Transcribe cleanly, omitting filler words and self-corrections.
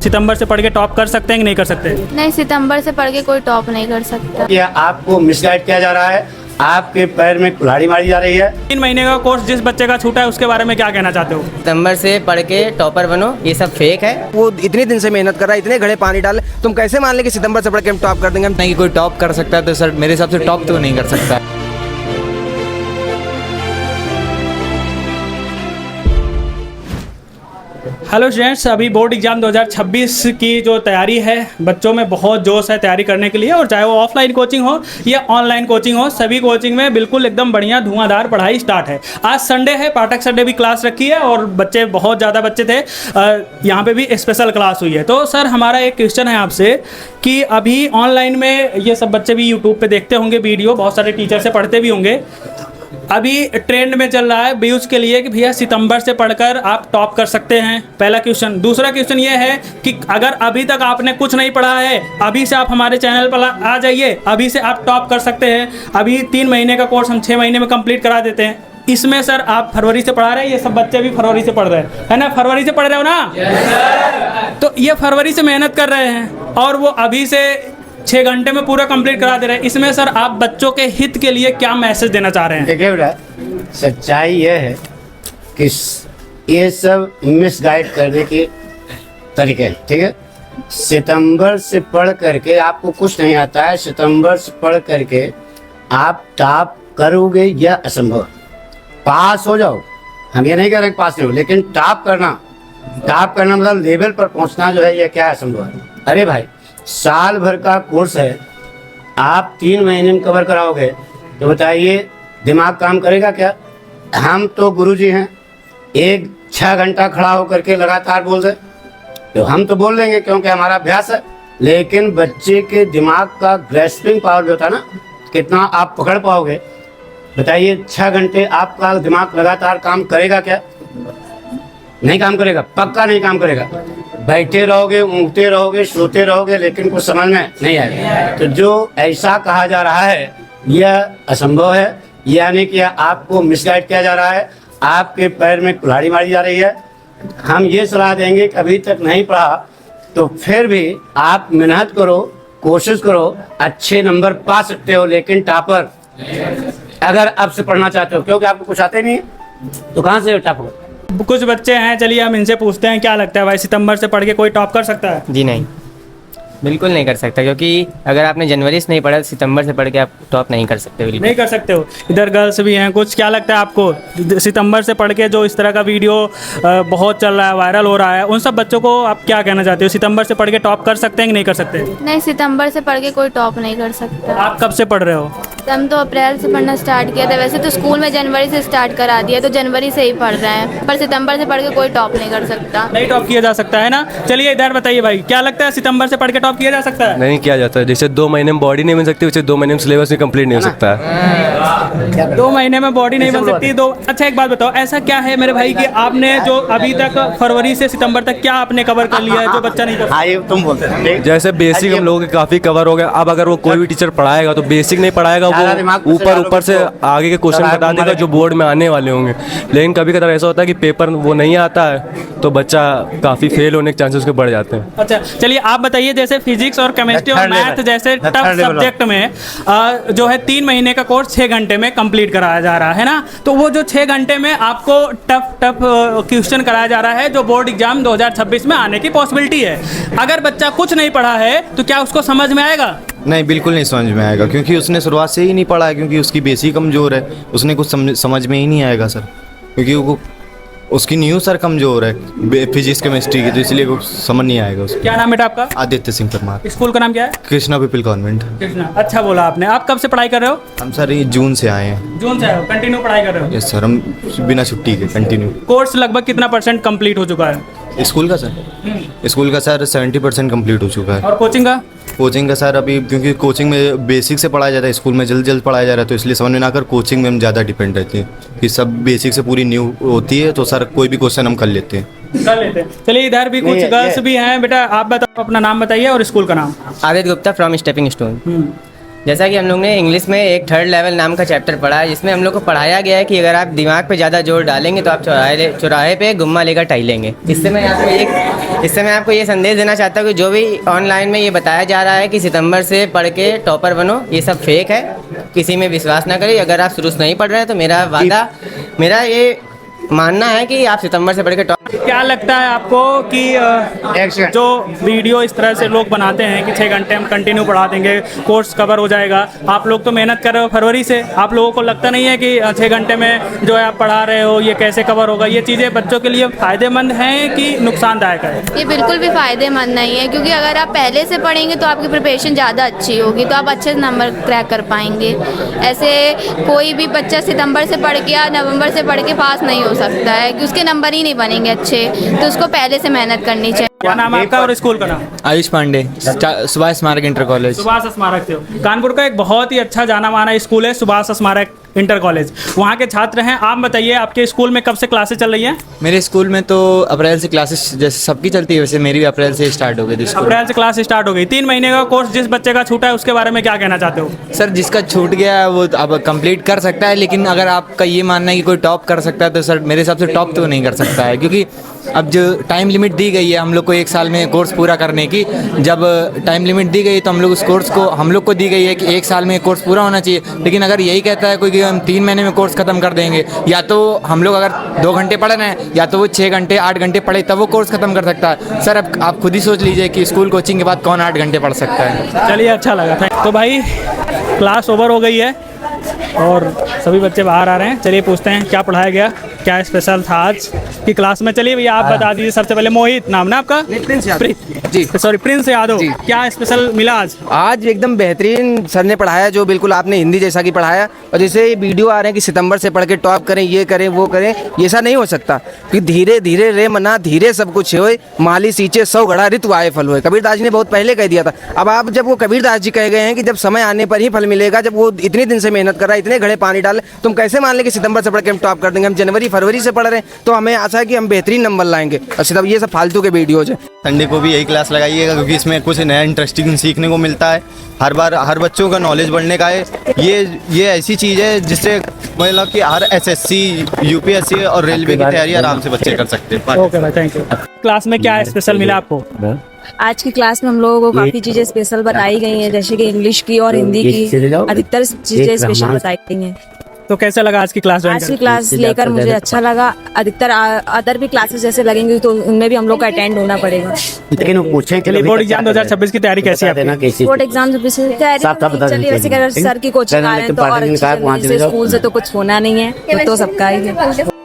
सितंबर से पढ़ के टॉप कर सकते हैं कि नहीं कर सकते? नहीं, सितंबर से पढ़ के कोई टॉप नहीं कर सकता। या आपको मिसगाइड किया जा रहा है, आपके पैर में कुल्हाड़ी मारी जा रही है। 3 महीने का कोर्स जिस बच्चे का छूटा है उसके बारे में क्या कहना चाहते हो? सितंबर से पढ़ के टॉपर बनो, ये सब फेक है। वो इतने दिन से मेहनत कर रहा है, इतने घड़े पानी डाले, तुम कैसे मान ले कि सितंबर से पढ़ के हम टॉप कर देंगे? हम नहीं, कोई टॉप कर सकता है तो सर मेरे हिसाब से टॉप तो नहीं कर सकता। हेलो स्टूडेंट्स, अभी बोर्ड एग्जाम 2026 की जो तैयारी है, बच्चों में बहुत जोश है तैयारी करने के लिए। और चाहे वो ऑफलाइन कोचिंग हो या ऑनलाइन कोचिंग हो, सभी कोचिंग में बिल्कुल एकदम बढ़िया धुआंधार पढ़ाई स्टार्ट है। आज संडे है, पाठक संडे भी क्लास रखी है और बच्चे बहुत ज़्यादा बच्चे थे। यहाँ पे भी स्पेशल क्लास हुई है। तो सर, हमारा एक क्वेश्चन है आपसे कि अभी ऑनलाइन में ये सब बच्चे भी यूट्यूब पे देखते होंगे वीडियो, बहुत सारे टीचर से पढ़ते भी होंगे। अभी ट्रेंड में चल रहा है व्यूज़ के लिए कि भैया सितंबर से पढ़कर आप टॉप कर सकते हैं, पहला क्वेश्चन। दूसरा क्वेश्चन ये है कि अगर अभी तक आपने कुछ नहीं पढ़ा है, अभी से आप हमारे चैनल पर आ जाइए, अभी से आप टॉप कर सकते हैं। अभी 3 महीने का कोर्स हम 6 महीने में कंप्लीट करा देते हैं। इसमें सर आप फरवरी से पढ़ा रहे हैं, ये सब बच्चे भी फरवरी से पढ़ रहे हैं, है ना? फरवरी से पढ़ रहे हो ना? yes, तो ये फरवरी से मेहनत कर रहे हैं और वो अभी से 6 घंटे में पूरा कंप्लीट करा दे रहे हैं। इसमें सर आप बच्चों के हित के लिए क्या मैसेज देना चाह रहे हैं? देखिए बेटा, सच्चाई ये है कि ये सब मिसगाइड करने के तरीके हैं, ठीक है। सितंबर से पढ़ करके आपको कुछ नहीं आता है, सितंबर से पढ़ करके आप टॉप करोगे या असंभव। पास हो जाओ, हम ये नहीं कह रहे पास नहीं हो, लेकिन टॉप करना मतलब लेवल पर पहुंचना जो है ये क्या असंभव है। अरे भाई, साल भर का कोर्स है, आप 3 महीने में कवर कराओगे तो बताइए दिमाग काम करेगा क्या? हम तो गुरुजी हैं, 6 घंटा खड़ा होकर के लगातार बोल रहे, तो हम तो बोल लेंगे क्योंकि हमारा अभ्यास है। लेकिन बच्चे के दिमाग का ग्रेस्पिंग पावर जो होता है ना, कितना आप पकड़ पाओगे बताइए। 6 घंटे आपका दिमाग लगातार काम करेगा क्या? नहीं काम करेगा, पक्का नहीं काम करेगा। बैठे रहोगे, ऊँगते रहोगे, सोते रहोगे, लेकिन कुछ समझ में नहीं आएगा। तो जो ऐसा कहा जा रहा है यह असंभव है, यानी कि आपको मिसगाइड किया जा रहा है, आपके पैर में कुल्हाड़ी मारी जा रही है। हम ये सलाह देंगे कि अभी तक नहीं पढ़ा तो फिर भी आप मेहनत करो, कोशिश करो, अच्छे नंबर पा सकते हो। लेकिन टॉपर अगर अब से पढ़ना चाहते हो, क्योंकि आपको कुछ आते नहीं है तो कहाँ से टॉपर? कुछ बच्चे हैं, चलिए हम इनसे पूछते हैं, क्या लगता है भाई, सितंबर से पढ़ के कोई टॉप कर सकता है? जी नहीं, बिल्कुल नहीं कर सकता। क्योंकि अगर आपने जनवरी से नहीं पढ़ा, सितंबर से पढ़ के आप टॉप नहीं कर सकते। बिल्कुल नहीं कर सकते हो। इधर गर्ल्स भी हैं कुछ, क्या लगता है आपको, सितंबर से पढ़ के जो इस तरह का वीडियो बहुत चल रहा है, वायरल हो रहा है, उन सब बच्चों को आप क्या कहना चाहते हो? सितंबर से पढ़ के टॉप कर सकते हैं कि नहीं कर सकते? नहीं, सितंबर से पढ़ के कोई टॉप नहीं कर सकता। आप कब से पढ़ रहे हो? हम तो अप्रैल से पढ़ना स्टार्ट किया था। वैसे तो स्कूल में जनवरी से स्टार्ट करा दिया, तो जनवरी से ही पढ़ रहे हैं, पर सितंबर से पढ़ के कोई टॉप नहीं कर सकता। नहीं टॉप किया जा सकता है ना? चलिए इधर बताइए भाई, क्या लगता है सितंबर से पढ़ के टॉप किया जा सकता है? नहीं किया जाता है। जैसे 2 महीने में बॉडी नहीं बन सकती, वैसे 2 महीने में सिलेबस भी कंप्लीट नहीं हो सकता है। 2 महीने में बॉडी नहीं बन सकती तो अच्छा, एक बात बताओ, ऐसा क्या है मेरे भाई कि आपने जो अभी तक फरवरी से सितंबर तक क्या आपने कवर कर लिया है जो बच्चा नहीं कर? आइए तुम बोलते हैं। जैसे बेसिक हम लोगों के काफी कवर हो गया। अब अगर वो कोई भी टीचर पढ़ाएगा तो बेसिक नहीं पढ़ाएगा, वो ऊपर से आगे के क्वेश्चन बता देगा जो बोर्ड में आने वाले होंगे। लेकिन कभी कभार ऐसा होता है कि पेपर वो नहीं आता है तो बच्चा काफी फेल होने के चांसेस उसके बढ़ जाते हैं। अच्छा, चलिए आप बताइए, जैसे फिजिक्स और केमिस्ट्री और मैथ जैसे टफ सब्जेक्ट में जो है 3 महीने का कोर्स 6 घंटे में कंप्लीट कराया जा रहा है ना, तो वो जो 6 घंटे में आपको टफ क्वेश्चन कराया जा रहा है जो बोर्ड एग्जाम 2026 में आने की पॉसिबिलिटी है, अगर बच्चा कुछ नहीं पढ़ा है तो क्या उसको समझ में आएगा? नहीं, बिल्कुल नहीं समझ में आएगा, क्योंकि उसने शुरुआत से ही नहीं पढ़ा है, क्योंकि उसकी बेसिक कमज़ोर है। उसने कुछ समझ में ही नहीं आएगा सर, क्योंकि वो उसकी न्यू सर कमज़ोर है फिजिक्स केमिस्ट्री की, तो इसलिए कुछ समझ नहीं आएगा उसको। क्या नाम बेटा आपका? आदित्य सिंह परमार। स्कूल का नाम क्या है? Krishna people convent. कृष्णा, अच्छा बोला आपने। आप कब से पढ़ाई कर रहे हो? हम सर ये जून से आए हैं। जून से आए हो, कंटिन्यू पढ़ाई कर रहे हो? यस सर, हम बिना छुट्टी के कंटिन्यू। कोर्स लगभग कितना % कंप्लीट हो चुका है? स्कूल का सर 70% कंप्लीट हो चुका है। और कोचिंग का? कोचिंग का सर अभी, क्योंकि कोचिंग में बेसिक से पढ़ाया जाता है, स्कूल में जल्द पढ़ाया जा रहा है, तो इसलिए समझ में ना आकर कोचिंग में हम ज़्यादा डिपेंड रहते हैं कि सब बेसिक से पूरी न्यू होती है, तो सर कोई भी क्वेश्चन हम कर लेते हैं। चलिए इधर भी कुछ गर्ल्स भी हैं। बेटा आप बताओ, अपना नाम बताइए और स्कूल का नाम। Aditya Gupta from stepping stone. जैसा कि हम लोग ने इंग्लिश में एक 3rd लेवल नाम का चैप्टर पढ़ा है, जिसमें हम लोग को पढ़ाया गया है कि अगर आप दिमाग पे ज़्यादा जोर डालेंगे तो आप चौराहे पे गुम्मा लेकर टाइलेंगे। इससे मैं आपको इससे मैं आपको ये संदेश देना चाहता हूँ कि जो भी ऑनलाइन में ये बताया जा रहा है कि सितंबर से पढ़ के टॉपर बनो, ये सब फेक है। किसी में विश्वास ना करें। अगर आप शुरू से नहीं पढ़ रहे हैं तो मेरा ये मानना है कि आप सितंबर से पढ़ के क्या लगता है आपको कि जो वीडियो इस तरह से लोग बनाते हैं कि 6 घंटे हम कंटिन्यू पढ़ा देंगे, कोर्स कवर हो जाएगा, आप लोग तो मेहनत कर रहे हो फरवरी से, आप लोगों को लगता नहीं है कि 6 घंटे में जो है आप पढ़ा रहे हो ये कैसे कवर होगा? ये चीज़ें बच्चों के लिए फ़ायदेमंद हैं कि नुकसानदायक है? ये बिल्कुल भी फ़ायदेमंद नहीं है, क्योंकि अगर आप पहले से पढ़ेंगे तो आपकी प्रिपरेशन ज़्यादा अच्छी होगी, तो आप अच्छे नंबर क्रैक कर पाएंगे। ऐसे कोई भी बच्चा सितंबर से पढ़ के या नवंबर से पढ़ के पास नहीं हो सकता है कि उसके नंबर ही नहीं बनेंगे अच्छे, तो उसको पहले से मेहनत करनी चाहिए। क्या नाम है आपका और स्कूल का नाम? आयुष पांडे, सुभाष स्मारक इंटर कॉलेज। सुभाष स्मारक से हो। कानपुर का एक बहुत ही अच्छा जाना माना स्कूल है सुभाष स्मारक इंटर कॉलेज, वहाँ के छात्र हैं। आप बताइए आपके स्कूल में कब से क्लासेस चल रही हैं? मेरे स्कूल में तो अप्रैल से क्लासेस जैसे सबकी चलती है वैसे मेरी भी अप्रैल से स्टार्ट हो गई थी। अप्रैल से क्लास स्टार्ट हो गई। 3 महीने का कोर्स जिस बच्चे का छूटा है उसके बारे में क्या कहना चाहते हो? सर जिसका छूट गया वो अब कंप्लीट कर सकता है, लेकिन अगर आपका ये मानना है कि कोई टॉप कर सकता है तो सर मेरे हिसाब से टॉप तो नहीं कर सकता है, क्योंकि अब जो टाइम लिमिट दी गई है हम लोग को 1 साल में कोर्स पूरा करने की, जब टाइम लिमिट दी गई तो हम लोग उस कोर्स को हम लोग को दी गई है कि 1 साल में कोर्स पूरा होना चाहिए। लेकिन अगर यही कहता है कोई कि हम 3 महीने में कोर्स खत्म कर देंगे, या तो हम लोग अगर 2 घंटे पढ़ रहे हैं या तो वो 6 घंटे 8 घंटे पढ़े तब वो कोर्स खत्म कर सकता है। सर अब आप खुद ही सोच लीजिए कि स्कूल कोचिंग के बाद कौन 8 घंटे पढ़ सकता है। चलिए अच्छा लगा। तो भाई क्लास ओवर हो गई है और सभी बच्चे बाहर आ रहे हैं। चलिए पूछते हैं क्या पढ़ाया गया, क्या स्पेशल था आज की क्लास में। चलिए भैया आप बता दीजिए सबसे पहले। मोहित नाम ना आपका? Prince Yadav ji, sorry Prince Yadav. क्या स्पेशल मिला आज? आज एकदम बेहतरीन सर ने पढ़ाया, जो बिल्कुल आपने हिंदी जैसा कि पढ़ाया। और जैसे ये वीडियो आ रहे हैं कि सितंबर से पढ़ के टॉप करें, ये करें वो करें, ये ऐसा नहीं हो सकता कि धीरे धीरे रे मना धीरे सब कुछ होए, माली सींचे 100 घड़ा ऋतु आए फल होए। कबीरदास जी ने बहुत पहले कह दिया था। अब आप जब वो कबीरदास जी कह गए हैं कि जब समय आने पर ही फल मिलेगा, जब वो इतने दिन से मेहनत कर रहा है, इतने घड़े पानी डाले, तुम कैसे मान लें कि सितंबर से पढ़ के हम टॉप कर देंगे? हम जनवरी फरवरी से पढ़ रहे हैं तो हमें आशा है कि हम बेहतरीन नंबर लाएंगे। अच्छा तब ये सब फालतू के वीडियोज हैं। संडे को भी यही क्लास लगाइएगा क्योंकि इसमें कुछ नया इंटरेस्टिंग सीखने को मिलता है। हर बार हर बच्चों का नॉलेज बढ़ने का है। ये ऐसी चीज़ है जिससे मतलब कि हर एसएससी, यूपीएससी और रेलवे की तैयारी आराम से बच्चे कर सकते हैं। ओके भाई, थैंक यू। क्लास में क्या स्पेशल मिला आपको? आज की क्लास में हम लोगों को काफ़ी चीज़ें स्पेशल बताई गई हैं, जैसे कि इंग्लिश की और हिंदी की अधिकतर चीज़ें स्पेशल बताई गई हैं। तो कैसा लगा आज की क्लास? आज की क्लास लेकर मुझे अच्छा लगा। अधिकतर अदर भी क्लासेस जैसे लगेंगी तो उनमें भी हम लोग का अटेंड होना पड़ेगा। लेकिन वो पूछें कि बोर्ड एग्जाम 2026 की तैयारी कैसी है? बोर्ड एग्जाम चलिए वैसे सर की कोचिंग आ रहे हैं तो और स्कूल से तो कुछ होना नहीं है, तो सबका ही है।